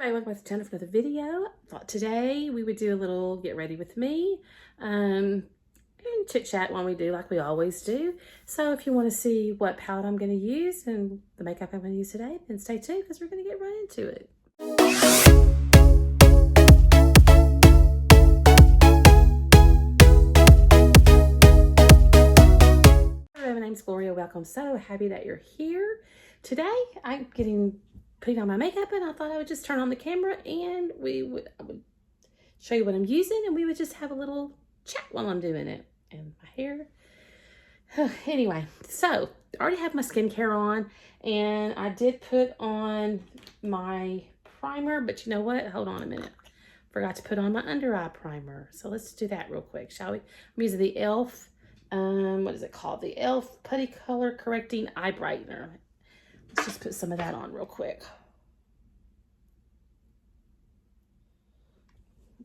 Hi, welcome back to the channel for another video. Thought today we would do a little get ready with me and chit chat while we do like we always do. So if you want to see what palette I'm going to use and the makeup I'm going to use today, then stay tuned because we're going to get right into it. Hello, my name's Gloria. Welcome. So happy that you're here. Today I'm putting on my makeup, and I thought I would just turn on the camera and I would show you what I'm using, and we would just have a little chat while I'm doing it. And my hair. Anyway, so I already have my skincare on, and I did put on my primer, but you know what? Hold on a minute. Forgot to put on my under eye primer. So let's do that real quick, shall we? I'm using the e.l.f. What is it called? The e.l.f. Putty Color Correcting Eye Brightener. Let's just put some of that on real quick.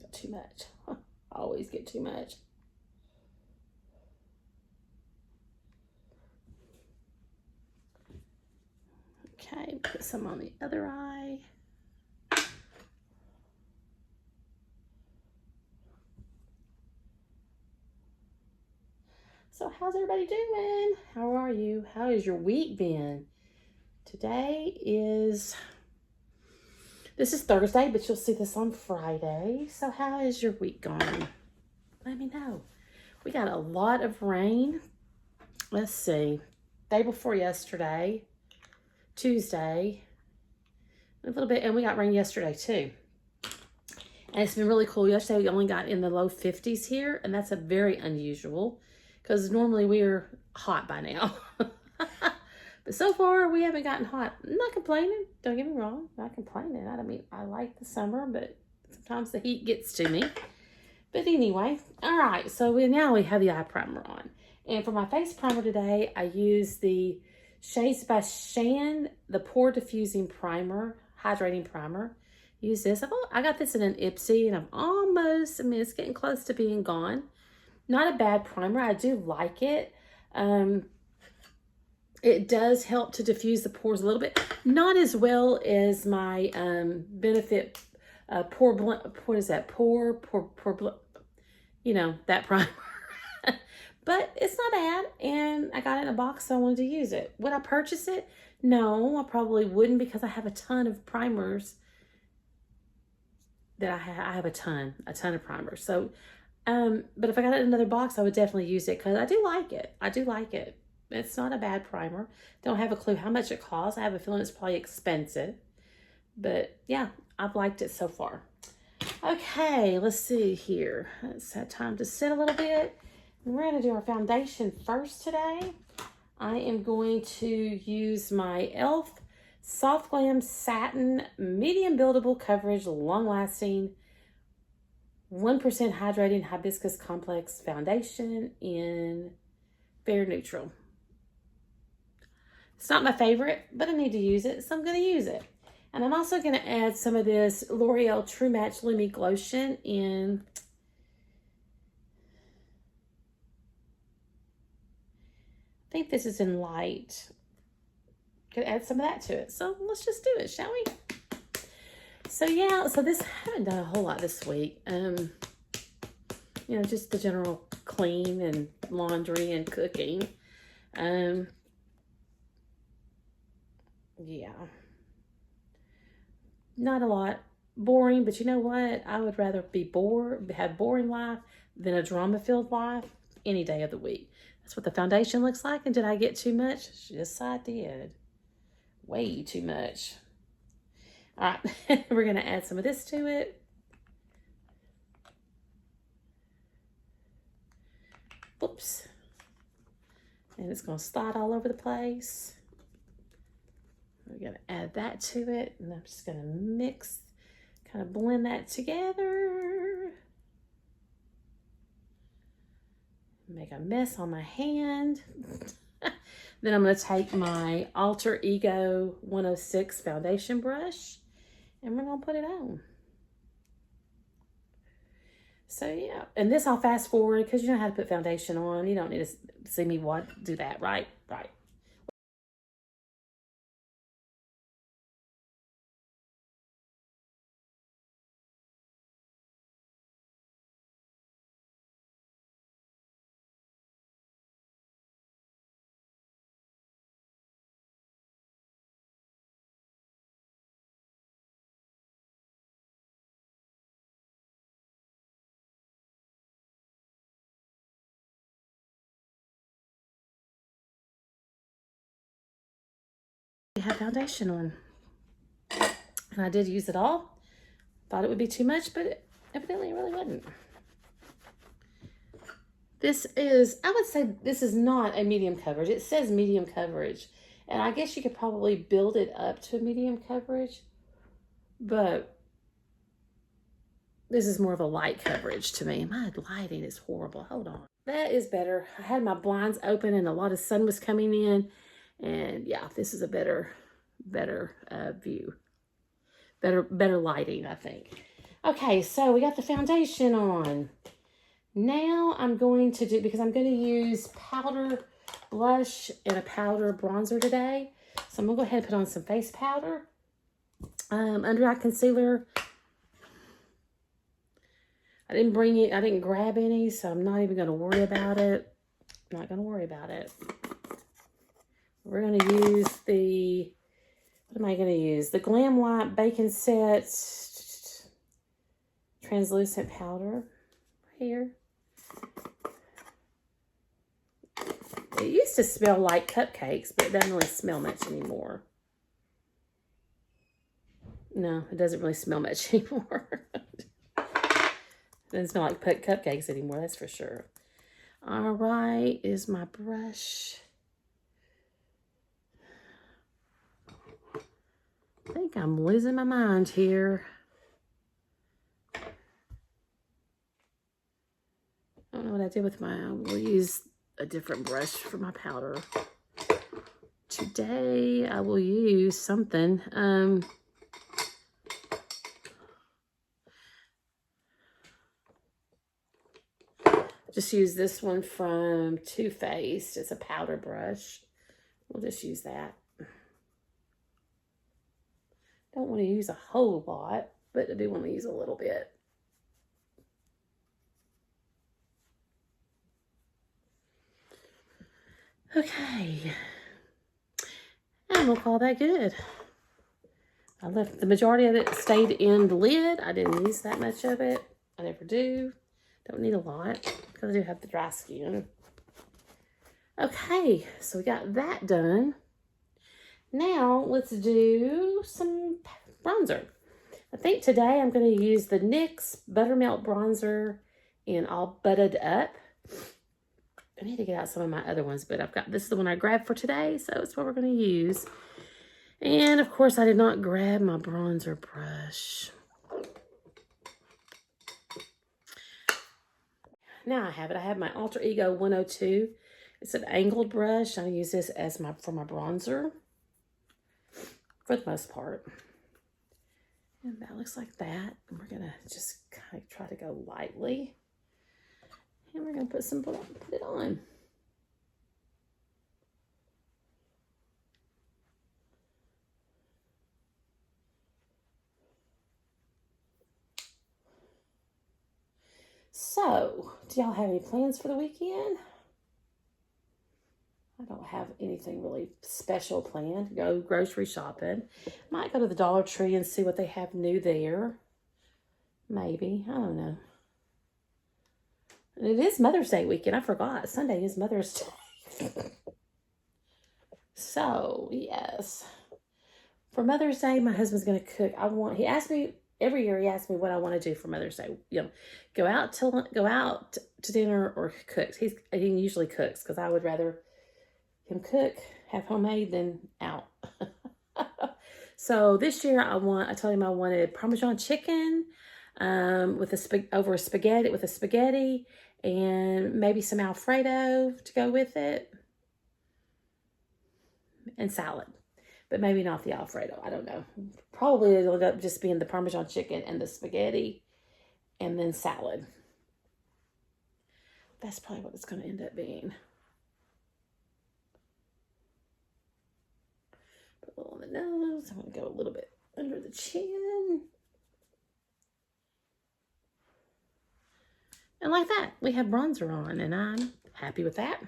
Got too much. I always get too much. Okay, put some on the other eye. So how's everybody doing? How are you? How has your week been? This is Thursday, but you'll see this on Friday. So how is your week going? Let me know. We got a lot of rain. Let's see. Day before yesterday, Tuesday, a little bit, and we got rain yesterday too. And it's been really cool. Yesterday we only got in the low 50s here, and that's a very unusual because normally we're hot by now. But so far, we haven't gotten hot. I'm not complaining. Don't get me wrong. I'm not complaining. I mean, I like the summer, but sometimes the heat gets to me. But anyway, all right. So now we have the eye primer on. And for my face primer today, I use the Shades by Shan, the Pore Diffusing Primer, Hydrating Primer. Use this. I got this in an Ipsy, and it's getting close to being gone. Not a bad primer. I do like it. It does help to diffuse the pores a little bit. Not as well as my Benefit Pore Blend. What is that? You know, that primer. But it's not bad. And I got it in a box, so I wanted to use it. Would I purchase it? No, I probably wouldn't because I have a ton of primers that I have a ton of primers. So, but if I got it in another box, I would definitely use it because I do like it. I do like it. It's not a bad primer. Don't have a clue how much it costs. I have a feeling it's probably expensive. But yeah, I've liked it so far. Okay, let's see here. It's time to sit a little bit. We're going to do our foundation first today. I am going to use my e.l.f. Soft Glam Satin Medium Buildable Coverage Long Lasting 1% Hydrating Hibiscus Complex Foundation in Fair Neutral. It's not my favorite, but I need to use it, so I'm going to use it. And I'm also going to add some of this L'Oreal True Match Lumi Glotion in. I think this is in light. Could add some of that to it. So let's just do it, shall we? So yeah, I haven't done a whole lot this week. You know, just the general clean and laundry and cooking. Yeah. Not a lot. Boring, but you know what? I would rather have boring life than a drama-filled life any day of the week. That's what the foundation looks like. And did I get too much? Yes, I did. Way too much. All right, we're going to add some of this to it. Whoops. And it's going to slide all over the place. We're going to add that to it. And I'm just going to mix, kind of blend that together. Make a mess on my hand. Then I'm going to take my Alter Ego 106 foundation brush and we're going to put it on. So yeah, and this I'll fast forward because you know how to put foundation on. You don't need to see me do that, right? Right. I have foundation on. And I did use it all. Thought it would be too much, but evidently it really wasn't. This is, I would say this is not a medium coverage. It says medium coverage. And I guess you could probably build it up to a medium coverage. But this is more of a light coverage to me. My lighting is horrible. Hold on. That is better. I had my blinds open and a lot of sun was coming in. And yeah, this is a better view. Better lighting, I think. Okay, so we got the foundation on. Now I'm going to do, because I'm going to use powder blush and a powder bronzer today. So I'm going to go ahead and put on some face powder. Under eye concealer. I didn't grab any, so I'm not even going to worry about it. I'm not going to worry about it. We're going to use the, what am I going to use? The Glam Light Bacon Set translucent powder here. It used to smell like cupcakes, but it doesn't really smell much anymore. No, it doesn't really smell much anymore. It doesn't smell like cupcakes anymore, that's for sure. All right, is my brush. I think I'm losing my mind here. I don't know what I did with my, we'll use a different brush for my powder. Today I will use something. Just use this one from Too Faced. It's a powder brush. We'll just use that. Don't want to use a whole lot, but I do want to use a little bit. Okay. And we'll call that good. I left the majority of it, stayed in the lid. I didn't use that much of it. I never do. Don't need a lot because I do have the dry skin. Okay, so we got that done. Now let's do some bronzer. I think today I'm going to use the NYX Buttermelt Bronzer in All Buttered Up. I need to get out some of my other ones, but I've got, this is the one I grabbed for today, so it's what we're going to use. And of course I did not grab my bronzer brush. Now I have it. I have my Alter Ego 102. It's an angled brush. I use this as for my bronzer for the most part. And that looks like that. And we're gonna just kind of try to go lightly. And we're gonna put it on. So, do y'all have any plans for the weekend? I don't have anything really special planned. Go grocery shopping. Might go to the Dollar Tree and see what they have new there. Maybe. I don't know. And it is Mother's Day weekend. I forgot. Sunday is Mother's Day. So, yes. For Mother's Day, my husband's going to cook. He asked me, every year he asks me what I want to do for Mother's Day. You know, go out to dinner or cook. He usually cooks because I would rather him cook, have homemade than out. So this year I told him I wanted Parmesan chicken with a spaghetti and maybe some Alfredo to go with it and salad. But maybe not the Alfredo. I don't know. Probably it'll end up just being the Parmesan chicken and the spaghetti and then salad. That's probably what it's going to end up being. Put a little on the nose. I'm going to go a little bit under the chin. And like that, we have bronzer on, and I'm happy with that.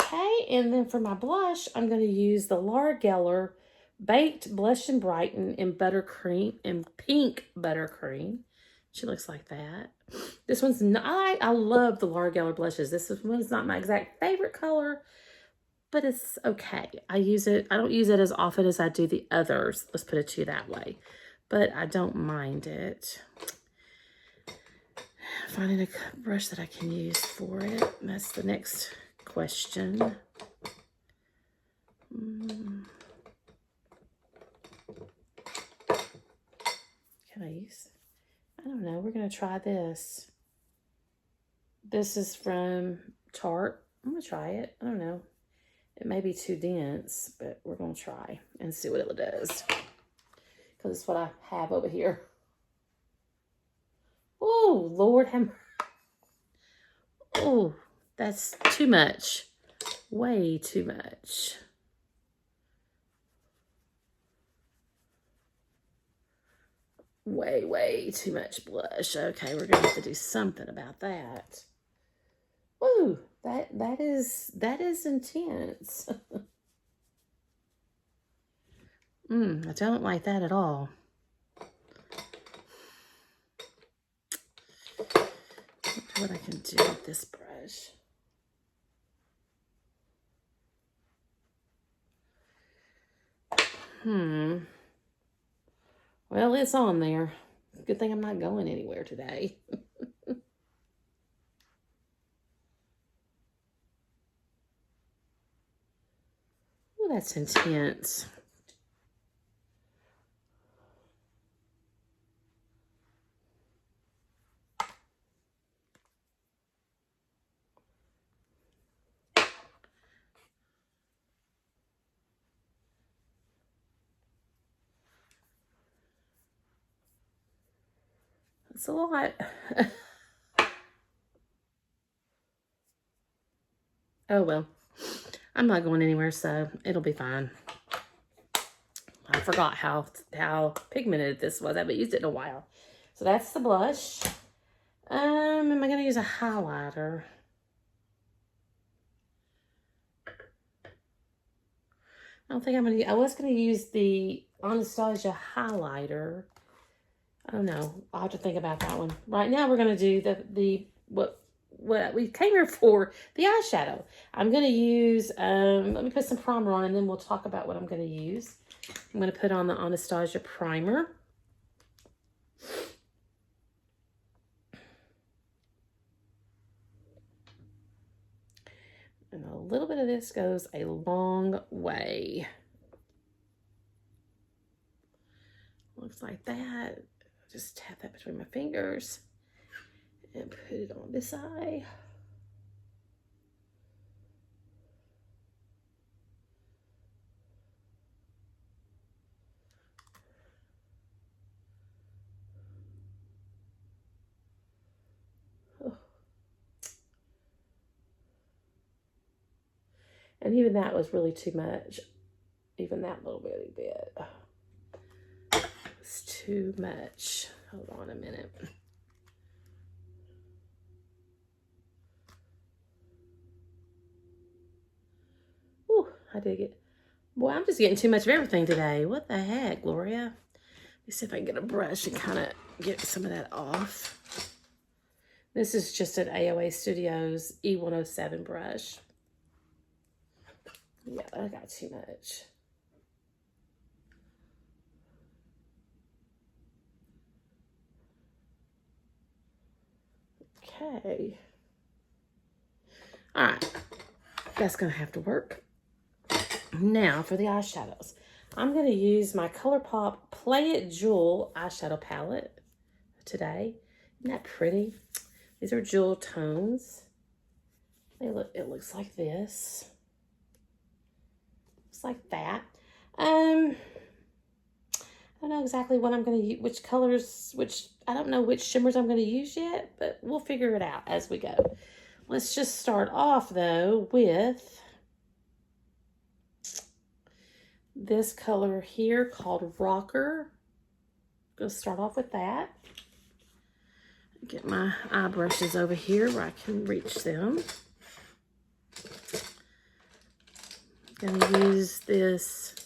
Okay, and then for my blush, I'm going to use the Laura Geller Baked Blush and Brighten in buttercream, in pink buttercream. She looks like that. This one's not, I love the Laura Geller blushes. This one's not my exact favorite color, but it's okay. I don't use it as often as I do the others. Let's put it to you that way. But I don't mind it. Finding a brush that I can use for it. That's the next question. Can I use? I don't know. We're going to try this. This is from Tarte. I'm going to try it. I don't know. It may be too dense, but we're going to try and see what it does. Because it's what I have over here. Oh, Lord. Oh, that's too much. Way too much. Way too much blush. Okay, we're going to have to do something about that. Woo, that is intense. I don't like that at all. What I can do with this brush. Well, it's on there. Good thing I'm not going anywhere today. Oh, that's intense. It's a lot. Oh, well. I'm not going anywhere, so it'll be fine. I forgot how pigmented this was. I haven't used it in a while. So that's the blush. Am I going to use a highlighter? I don't think I'm going to. I was going to use the Anastasia highlighter. I don't know. I'll have to think about that one. Right now, we're going to do what we came here for, the eyeshadow. I'm going to use, let me put some primer on and then we'll talk about what I'm going to use. I'm going to put on the Anastasia primer. And a little bit of this goes a long way. Looks like that. Just tap that between my fingers and put it on this eye. Oh. And even that was really too much. Even that little bitty bit. It's too much. Hold on a minute. Ooh, I dig it. Boy, I'm just getting too much of everything today. What the heck, Gloria? Let me see if I can get a brush and kind of get some of that off. This is just an AOA Studios E107 brush. Yeah, I got too much. Okay. All right. That's going to have to work. Now for the eyeshadows. I'm going to use my ColourPop Play It Jeweled eyeshadow palette today. Isn't that pretty? These are jewel tones. It looks like this. Looks like that. I don't know exactly what I'm going to use, which colors, I don't know which shimmers I'm going to use yet, but we'll figure it out as we go. Let's just start off, though, with this color here called Rocker. Go start off with that. Get my eye brushes over here where I can reach them. I'm going to use this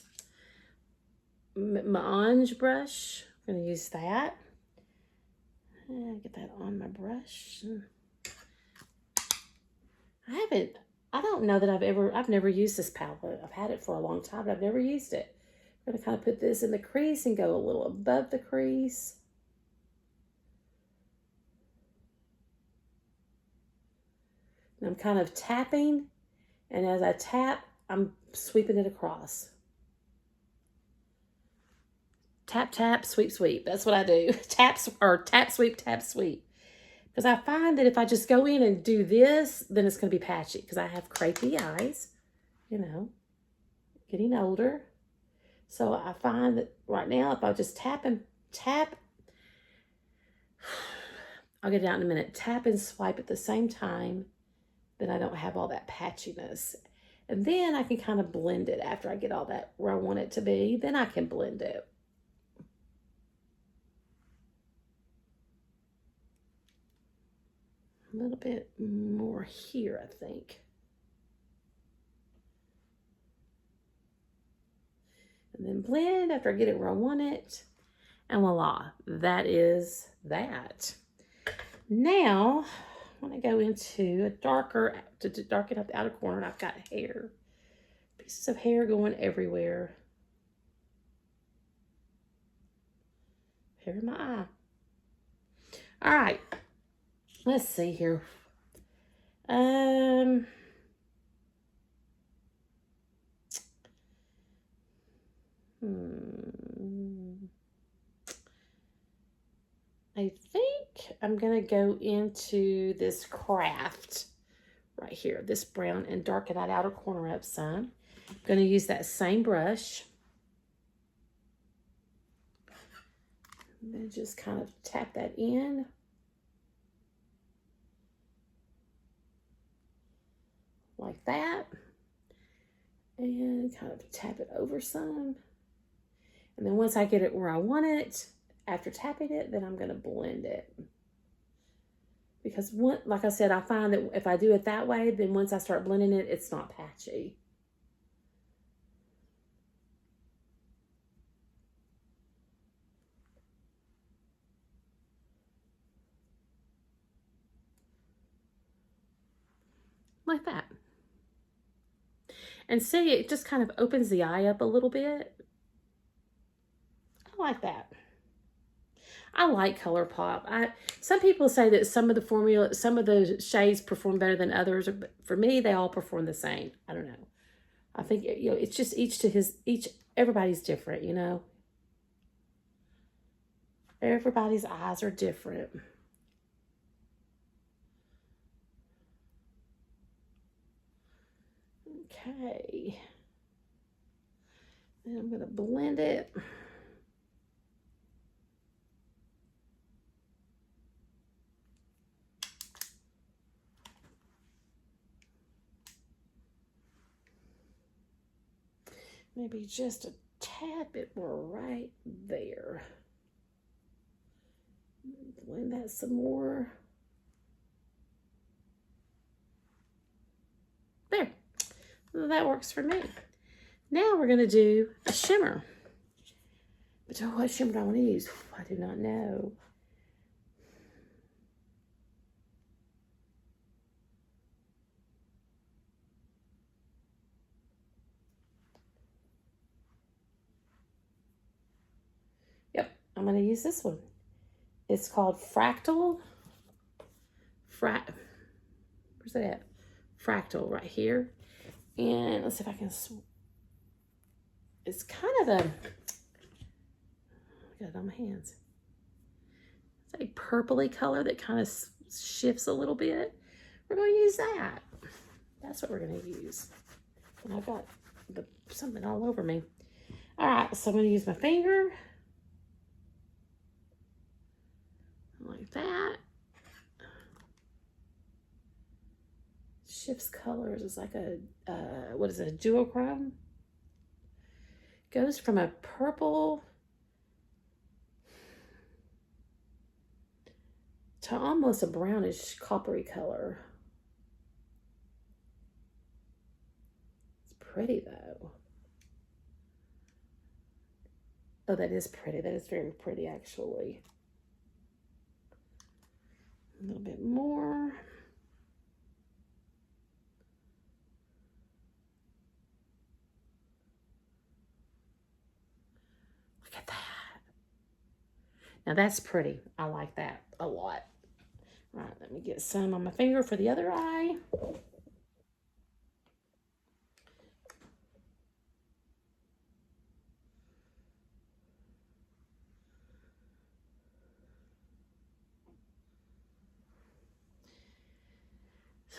Mange brush. I'm going to use that. Get that on my brush. I haven't I don't know that I've never used this palette. I've had it for a long time, but I've never used it. I'm going to kind of put this in the crease and go a little above the crease. And I'm kind of tapping, and as I tap, I'm sweeping it across. Tap, tap, sweep, sweep. That's what I do. Tap, sweep, tap, sweep. Because I find that if I just go in and do this, then it's going to be patchy. Because I have crepey eyes, you know, getting older. So I find that right now, if I just tap and tap, I'll get it out in a minute. Tap and swipe at the same time, then I don't have all that patchiness. And then I can kind of blend it after I get all that where I want it to be. Then I can blend it. A little bit more here, I think. And then blend after I get it where I want it. And voila, that is that. Now, I want to go into a darker, to darken up the outer corner. I've got hair. Pieces of hair going everywhere. Hair in my eye. All right. Let's see here. I think I'm going to go into this craft right here, this brown, and darken that outer corner up some. I'm going to use that same brush. And then just kind of tap that in. Like that. And kind of tap it over some. And then once I get it where I want it, after tapping it, then I'm going to blend it. Because, like I said, I find that if I do it that way, then once I start blending it, it's not patchy. Like that. And see, it just kind of opens the eye up a little bit. I like that. I like ColourPop. Some people say that some of the shades perform better than others. But for me, they all perform the same. I don't know. I think, you know, it's just everybody's different, you know. Everybody's eyes are different. Okay. And I'm going to blend it. Maybe just a tad bit more right there. Blend that some more. There. Well, that works for me. Now we're going to do a shimmer. But what shimmer do I want to use? I do not know. Yep, I'm going to use this one. It's called Fractal. Where's it at? Fractal right here. And let's see if I can. It's kind of I got it on my hands. It's a purpley color that kind of shifts a little bit. We're going to use that. That's what we're going to use. And I've got something all over me. All right, so I'm going to use my finger. Like that. Shifts colors. It's like a, what is it, a duochrome? Goes from a purple to almost a brownish coppery color. It's pretty though. Oh, that is pretty. That is very pretty actually. A little bit more. at that. Now that's pretty. I like that a lot. All right, let me get some on my finger for the other eye.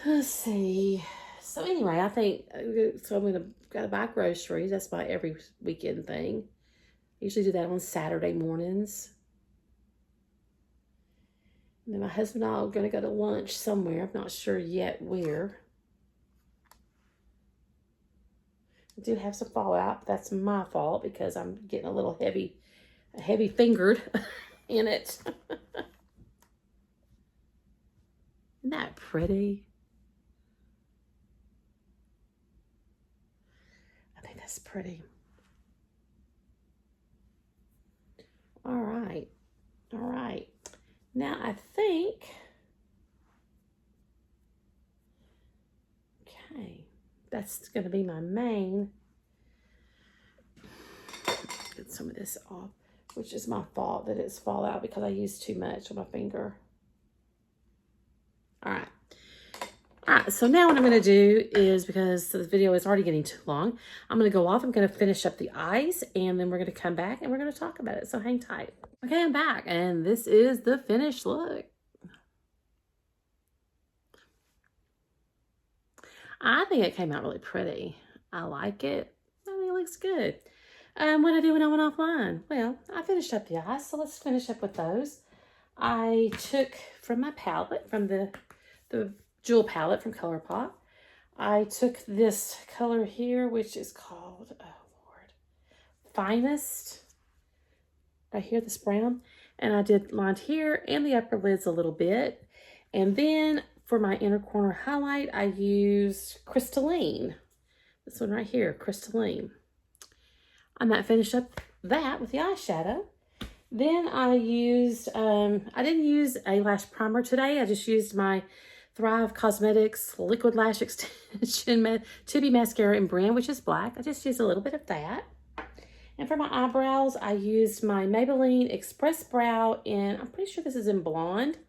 Let's see. So anyway, I think, so I'm gotta buy groceries. That's my every weekend thing. I usually do that on Saturday mornings. And then my husband and I are gonna go to lunch somewhere. I'm not sure yet where. I do have some fallout. That's my fault because I'm getting a little heavy fingered in it. Isn't that pretty? I think that's pretty. All right. All right. Now I think, okay, that's going to be my main. Get some of this off, which is my fault that it's fallout because I used too much on my finger. All right. All right, so now what I'm going to do is, because the video is already getting too long, I'm going to go off. I'm going to finish up the eyes, and then we're going to come back, and we're going to talk about it. So hang tight. Okay, I'm back, and this is the finished look. I think it came out really pretty. I like it. I think it looks good. What did I do when I went offline? Well, I finished up the eyes, so let's finish up with those. I took from my palette, from the Jewel palette from ColourPop, I took this color here, which is called, oh Lord, Finest. Right here, this brown. And I did lined here and the upper lids a little bit. And then for my inner corner highlight, I used Crystalline. This one right here, Crystalline. I might finish up that with the eyeshadow. Then I used, I didn't use a lash primer today. I just used my Thrive Cosmetics Liquid Lash Extension 2B Mascara in Brand, which is black. I just used a little bit of that. And for my eyebrows, I used my Maybelline Express Brow in, I'm pretty sure this is in Blonde.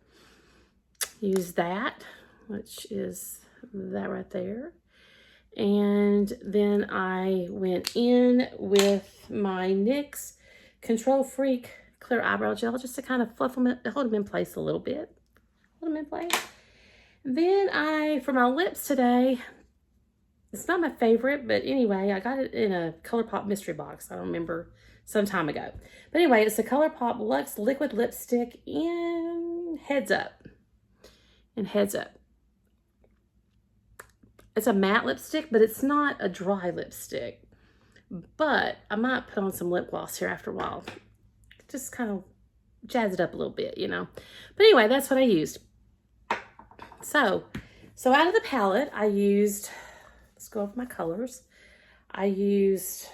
Use that, which is that right there. And then I went in with my NYX Control Freak Clear Eyebrow Gel, just to kind of fluff them, hold them in place a little bit. Hold them in place. Then for my lips today, it's not my favorite, but anyway, I got it in a ColourPop mystery box. I don't remember, some time ago. But anyway, it's the ColourPop Luxe Liquid Lipstick in Heads Up. It's a matte lipstick, but it's not a dry lipstick. But I might put on some lip gloss here after a while. Just kind of jazz it up a little bit, you know. But anyway, that's what I used. So out of the palette, I used, let's go over my colors. I used,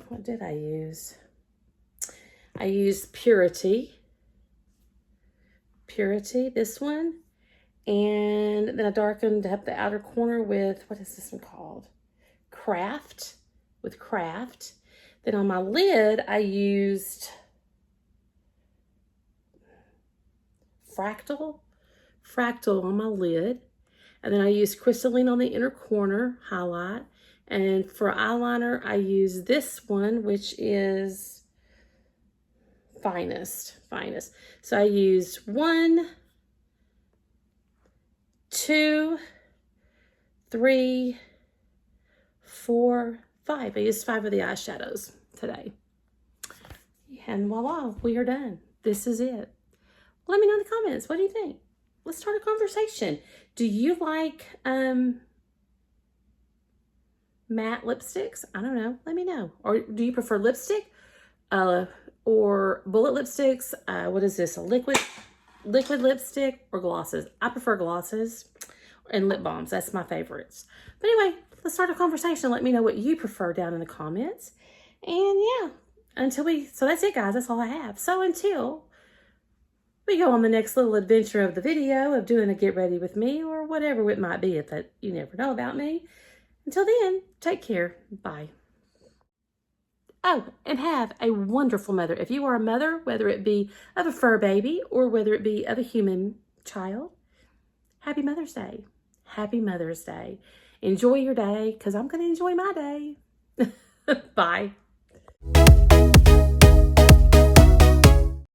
what did I use? I used Purity, this one. And then I darkened up the outer corner with, what is this one called? Craft, with Craft. Then on my lid, I used Fractal on my lid. And then I used Crystalline on the inner corner highlight. And for eyeliner, I used this one, which is Finest. So I used 1, 2, 3, 4, 5. I used 5 of the eyeshadows today. And voila, we are done. This is it. Let me know in the comments. What do you think? Let's start a conversation. Do you like matte lipsticks? I don't know. Let me know. Or do you prefer lipstick or bullet lipsticks? What is this? A liquid lipstick or glosses? I prefer glosses and lip balms. That's my favorites. But anyway, let's start a conversation. Let me know what you prefer down in the comments. And yeah, so that's it, guys. That's all I have. So until we go on the next little adventure of the video of doing a get ready with me or whatever it might be, if that you never know about me. Until then, take care. Bye. Oh, and have a wonderful mother. If you are a mother, whether it be of a fur baby or whether it be of a human child, happy Mother's Day. Happy Mother's Day. Enjoy your day, because I'm going to enjoy my day. Bye.